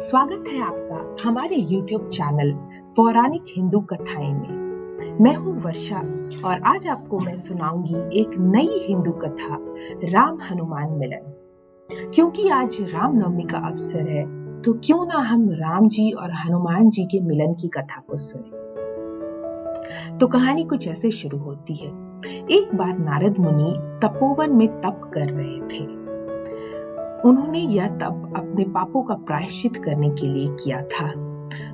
स्वागत है आपका हमारे YouTube चैनल पौराणिक हिंदू कथाएं में। मैं हूँ वर्षा और आज आपको मैं सुनाऊंगी एक नई हिंदू कथा, राम हनुमान मिलन। क्योंकि आज रामनवमी का अवसर है तो क्यों ना हम राम जी और हनुमान जी के मिलन की कथा को सुने। तो कहानी कुछ ऐसे शुरू होती है। एक बार नारद मुनि तपोवन में तप कर रहे थे। उन्होंने यह तप अपने पापों का प्रायश्चित करने के लिए किया था।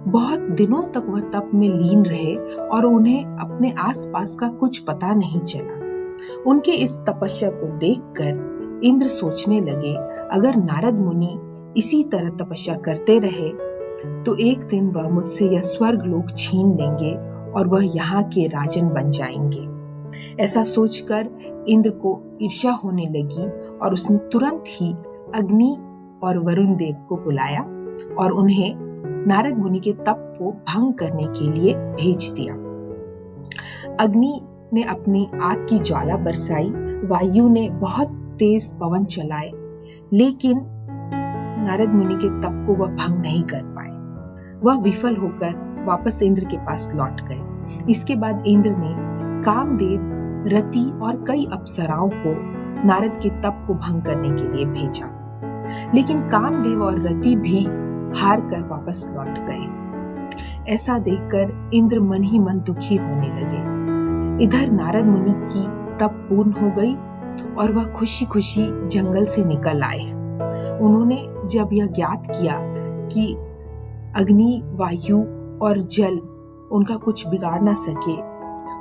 बहुत दिनों तक वह तप में लीन रहे और उन्हें अपने आसपास का कुछ पता नहीं चला। उनके इस तपस्या को देखकर इंद्र सोचने लगे, अगर नारद मुनि इसी तरह तपस्या करते रहे तो एक दिन वह मुझसे यह स्वर्ग लोक छीन लेंगे और वह यहाँ के राजन बन जाएंगे। ऐसा सोचकर इंद्र को ईर्ष्या होने लगी और उसने तुरंत ही अग्नि और वरुण देव को बुलाया और उन्हें नारद मुनि के तप को भंग करने के लिए भेज दिया। अग्नि ने अपनी आग की ज्वाला बरसाई, वायु ने बहुत तेज पवन चलाए, लेकिन नारद मुनि के तप को वह भंग नहीं कर पाए। वह विफल होकर वापस इंद्र के पास लौट गए। इसके बाद इंद्र ने कामदेव, रति और कई अप्सराओं को नारद के तप को भंग करने के लिए भेजा, लेकिन कामदेव और रति भी हार कर वापस लौट गए। ऐसा देखकर इंद्र मन ही मन दुखी होने लगे। इधर नारद मुनि की तप पूर्ण हो गई और वह खुशी खुशी जंगल से निकल आए। उन्होंने जब यह ज्ञात किया कि अग्नि, वायु और जल उनका कुछ बिगाड़ ना सके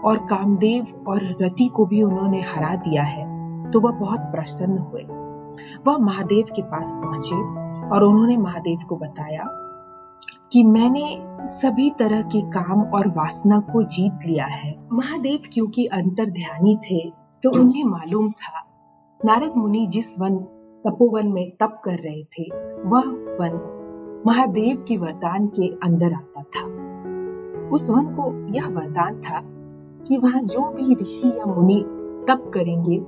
और कामदेव और रति को भी उन्होंने हरा दिया है, तो वह बहुत प्रसन्न हुए। वह महादेव के पास पहुंचे और उन्होंने महादेव को बताया कि मैंने सभी तरह के काम और वासना को जीत लिया है। महादेव क्योंकि अंतर्ध्यानी थे तो उन्हें मालूम था नारद मुनि जिस तपोवन में तप कर रहे थे वह वन महादेव के वरदान के अंदर आता था। उस वन को यह वरदान था कि वहां जो भी ऋषि या मुनि तप करेंगे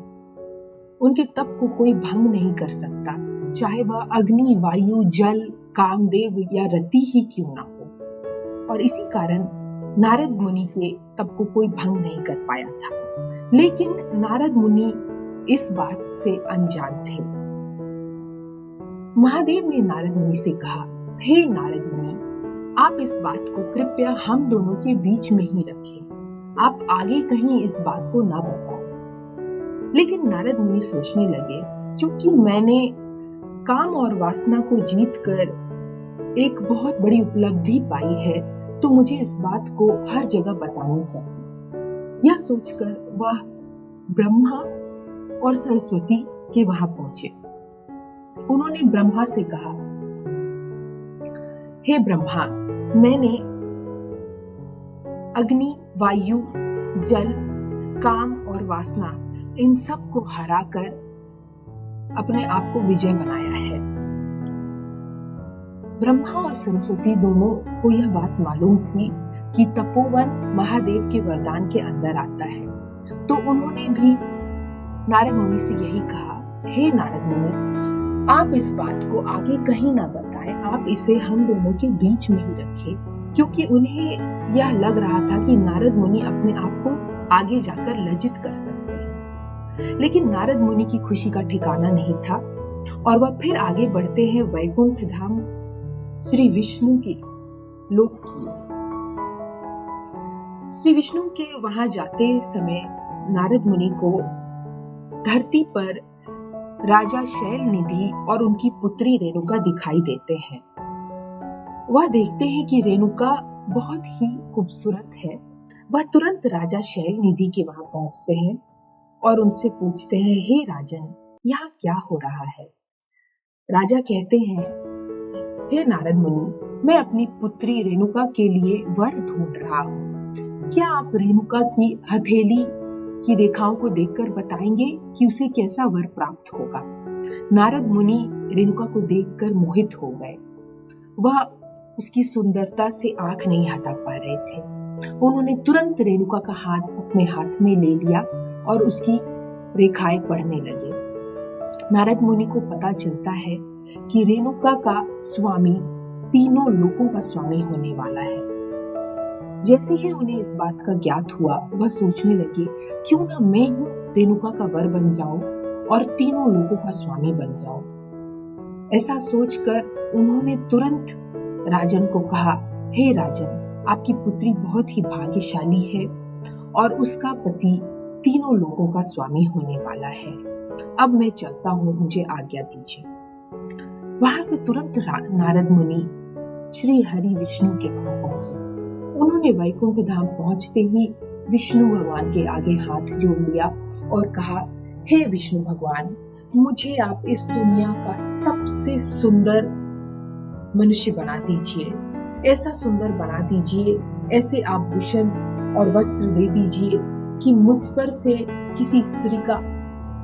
उनके तप को कोई भंग नहीं कर सकता, चाहे वह अग्नि, वायु, जल, कामदेव या रति ही क्यों ना हो। और इसी कारण नारद मुनि के तप को कोई भंग नहीं कर पाया था। लेकिन नारद मुनि इस बात से अनजान थे। महादेव ने नारद मुनि से कहा, हे नारद मुनि, आप इस बात को कृपया हम दोनों के बीच में ही रखें। आप आगे कहीं इस बात को ना बताएं। लेकिन नारद मुनि सोचने लगे, क्योंकि मैंने काम और वासना को जीतकर एक बहुत बड़ी उपलब्धि पाई है, तो मुझे इस बात को हर जगह बतानी चाहिए। यह सोचकर वह ब्रह्मा और सरस्वती के वहां पहुंचे। उन्होंने ब्रह्मा से कहा, हे ब्रह्मा, मैंने अग्नि, वायु, जल, काम और वासना इन सब को हराकर अपने आप को विजय बनाया है। ब्रह्मा और सरस्वती दोनों को यह बात मालूम थी कि तपोवन महादेव के वरदान के अंदर आता है, तो उन्होंने भी नारद मुनि से यही कहा, हे नारद मुनि, आप इस बात को आगे कहीं ना बताएं, आप इसे हम दोनों के बीच में ही रखें। क्योंकि उन्हें यह लग रहा था कि नारद मुनि अपने आप को आगे जाकर लज्जित कर सकते हैं। लेकिन नारद मुनि की खुशी का ठिकाना नहीं था और वह फिर आगे बढ़ते हैं वैकुंठ धाम श्री विष्णु के लोक की। श्री विष्णु के वहां जाते समय नारद मुनि को धरती पर राजा शैल निधि और उनकी पुत्री रेणुका दिखाई देते हैं। वह देखते हैं कि रेणुका बहुत ही खूबसूरत है। वह तुरंत राजा शैल निधि के वहां पहुंचते हैं और उनसे पूछते हैं, हे राजन, यहाँ क्या हो रहा है? राजा कहते हैं, हे नारद मुनि, मैं अपनी पुत्री रेणुका के लिए वर ढूंढ रहा हूँ। क्या आप रेणुका की हथेली की रेखाओं को देखकर बताएंगे कि उसे कैसा वर प्राप्त होगा? नारद मुनि रेणुका को देखकर मोहित हो गए। वह उसकी सुंदरता से आंख नहीं हटा पा रहे थे। उन्होंने तुरंत रेणुका का हाथ अपने हाथ में ले लिया और उसकी रेखाएं पढ़ने लगे। नारद मुनि को पता चलता है कि रेणुका का स्वामी तीनों लोगों का स्वामी होने वाला है। जैसे ही उन्हें इस बात का ज्ञात हुआ, वह सोचने लगे, क्यों ना मैं ही रेणुका का वर बन जाऊं और तीनों लोगों का स्वामी बन जाऊं। ऐसा सोचकर उन्होंने तुरंत राजन को कहा, हे राजन, आपकी पुत्री बहुत ही भाग्यशाली है और उसका पति तीनों लोगों का स्वामी होने वाला है। अब मैं चलता हूँ, मुझे आज्ञा दीजिए। वहां से तुरंत नारद मुनि श्री हरि विष्णु के पास पहुंचे। उन्होंने वैकुंठ धाम पहुंचते ही विष्णु भगवान के आगे हाथ जोड़ लिया और कहा, हे विष्णु भगवान, मुझे आप इस दुनिया का सबसे सुंदर मनुष्य बना दीजिए। ऐसा सुंदर बना दीजिए, ऐसे आभूषण और वस्त्र दे दीजिए कि मुझ पर से किसी स्त्री का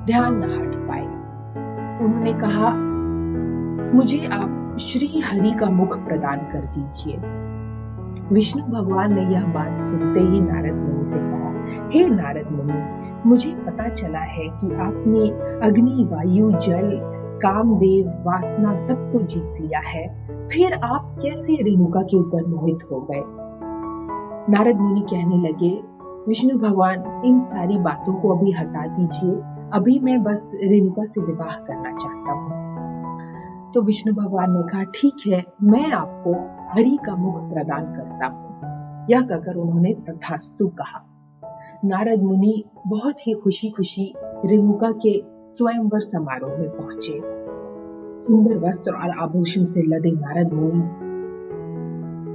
ध्यान न हट पाए। उन्होंने कहा, मुझे आप श्री हरि का मुख प्रदान कर दीजिए। विष्णु भगवान ने यह बात सुनते ही नारद मुनि से कहा, हे नारद मुनि, मुझे पता चला है कि आपने अग्नि, वायु, जल, कामदेव, वासना सबको जीत लिया है, फिर आप कैसे रेणुका के ऊपर मोहित हो गए। नारद मुनि कहने लगे, विष्णु भगवान, इन सारी बातों को अभी हटा दीजिए, अभी मैं बस रेणुका से विवाह करना चाहता हूँ। तो विष्णु भगवान ने कहा, ठीक है, मैं आपको हरि का मुख प्रदान करता हूँ। यह कहकर उन्होंने तथास्तु कहा। नारद मुनि बहुत ही खुशी खुशी रेणुका के स्वयंवर समारोह में पहुंचे। सुंदर वस्त्र और आभूषण से लदे नारद मुनि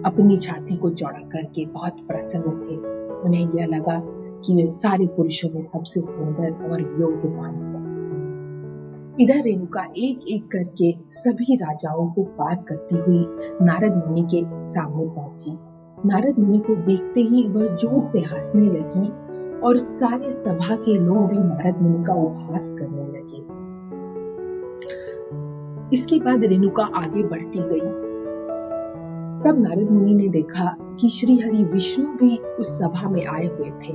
अपनी छाती को चौड़ा करके बहुत प्रसन्न थे। उन्हें यह लगा कि वे सारे पुरुषों में सबसे सुंदर और योग्यवान हैं। इधर रेणुका एक एक करके सभी राजाओं को पार करती हुई नारद मुनि के सामने पहुंची। नारद मुनि को देखते ही वह जोर से हंसने लगी और सारे सभा के लोग भी नारद मुनि का उपहास करने लगे। इसके बाद रेणुका आगे बढ़ती गई। तब नारद मुनि ने देखा कि श्री हरि विष्णु भी उस सभा में आए हुए थे।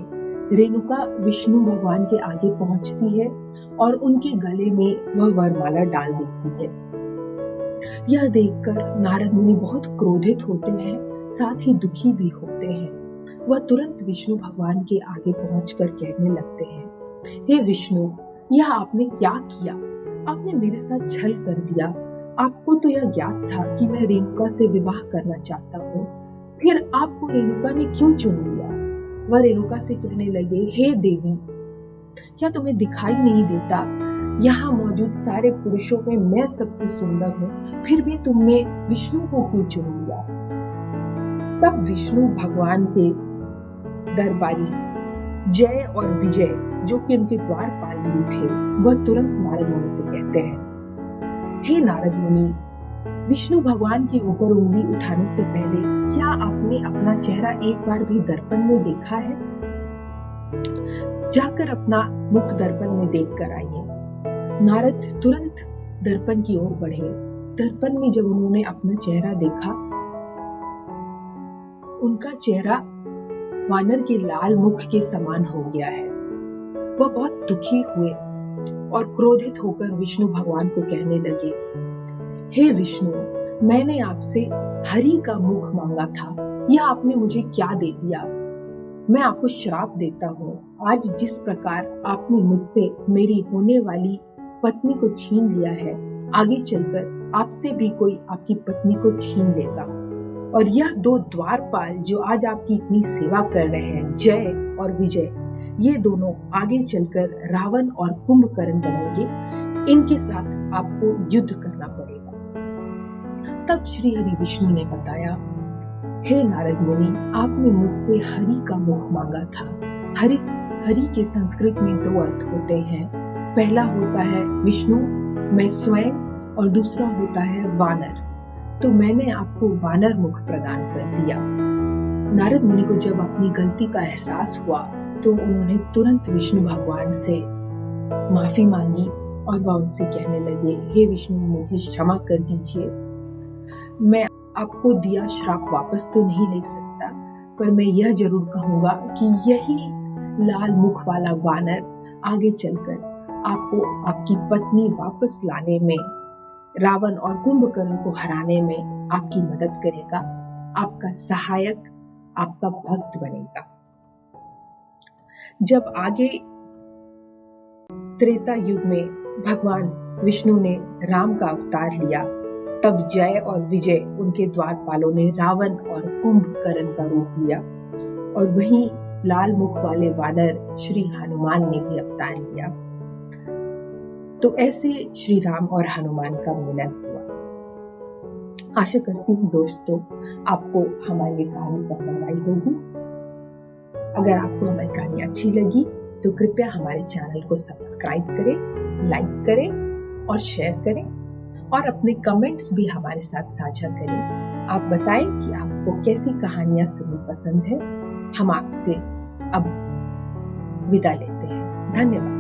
रेणुका विष्णु भगवान के आगे पहुंचती है और उनके गले में वह वरमाला डाल देती है। यह देखकर नारद मुनि बहुत क्रोधित होते हैं, साथ ही दुखी भी होते हैं। वह तुरंत विष्णु भगवान के आगे पहुंचकर कहने लगते हैं, हे विष्णु, यह आपने क्या किया? आपने मेरे साथ छल कर दिया। आपको तो यह ज्ञात था कि मैं रेणुका से विवाह करना चाहता हूँ, फिर आपको रेणुका ने क्यों चुन लिया? वह रेणुका से कहने लगे, हे देवी, क्या तुम्हें दिखाई नहीं देता यहाँ मौजूद सारे पुरुषों में मैं सबसे सुंदर हूँ, फिर भी तुमने विष्णु को क्यों चुन लिया? तब विष्णु भगवान के दरबारी जय और विजय, जो कि उनके द्वारपाल थे, वह तुरंत नारद मुनि से कहते हैं, हे नारद मुनि, विष्णु भगवान के ऊपर उंगली उठाने से पहले क्या आपने अपना चेहरा एक बार भी दर्पण में देखा है? जाकर अपना मुख दर्पण में देख कर आइए। नारद तुरंत दर्पण की ओर बढ़े। दर्पण में जब उन्होंने अपना चेहरा देखा, उनका चेहरा वानर के लाल मुख के समान हो गया है। वह बहुत दुखी हुए और क्रोधित होकर विष्णु भगवान को कहने लगे, हे विष्णु, मैंने आपसे हरि का मुख मांगा था, यह आपने मुझे क्या दे दिया? मैं आपको श्राप देता हूँ। आज जिस प्रकार आपने मुझसे मेरी होने वाली पत्नी को छीन लिया है, आगे चलकर आपसे भी कोई आपकी पत्नी को छीन लेगा। और यह दो द्वारपाल जो आज आपकी इतनी सेवा कर रहे हैं, जय और विजय, ये दोनों आगे चलकर रावण और कुंभकर्ण बनेंगे। इनके साथ आपको युद्ध करना पड़ेगा। तब श्री हरि विष्णु ने बताया, हे नारद मुनि, आपने मुझसे हरि का मुख मांगा था। हरि के संस्कृत में दो अर्थ होते हैं। पहला होता है विष्णु, मैं स्वयं, और दूसरा होता है वानर। तो मैंने आपको वानर मुख प्रदान कर दिया। नारद मुनि को जब अपनी गलती का एहसास हुआ तो उन्होंने तुरंत विष्णु भगवान से माफी मांगी और वह उनसे कहने लगे, हे विष्णु, मुझे क्षमा कर दीजिए। मैं आपको दिया श्राप वापस तो नहीं ले सकता, पर मैं यह जरूर कहूंगा कि यही लाल मुख वाला वानर आगे चलकर आपको आपकी पत्नी वापस लाने में, रावण और कुंभकर्ण को हराने में आपकी मदद करेगा, आपका सहायक, आपका भक्त बनेगा। जब आगे त्रेता युग में भगवान विष्णु ने राम का अवतार लिया, तब जय और विजय उनके द्वारपालों ने रावण और कुंभकर्ण का रूप लिया, और वहीं लाल मुख वाले वानर श्री हनुमान ने भी अवतार लिया। तो ऐसे श्री राम और हनुमान का मिलन हुआ। आशा करती हूँ दोस्तों आपको हमारी कहानी पसंद आई होगी। अगर आपको हमारी कहानी अच्छी लगी तो कृपया हमारे चैनल को सब्सक्राइब करें, लाइक करें और शेयर करें, और अपने कमेंट्स भी हमारे साथ साझा करें। आप बताएं कि आपको कैसी कहानियां सुननी पसंद है। हम आपसे अब विदा लेते हैं। धन्यवाद।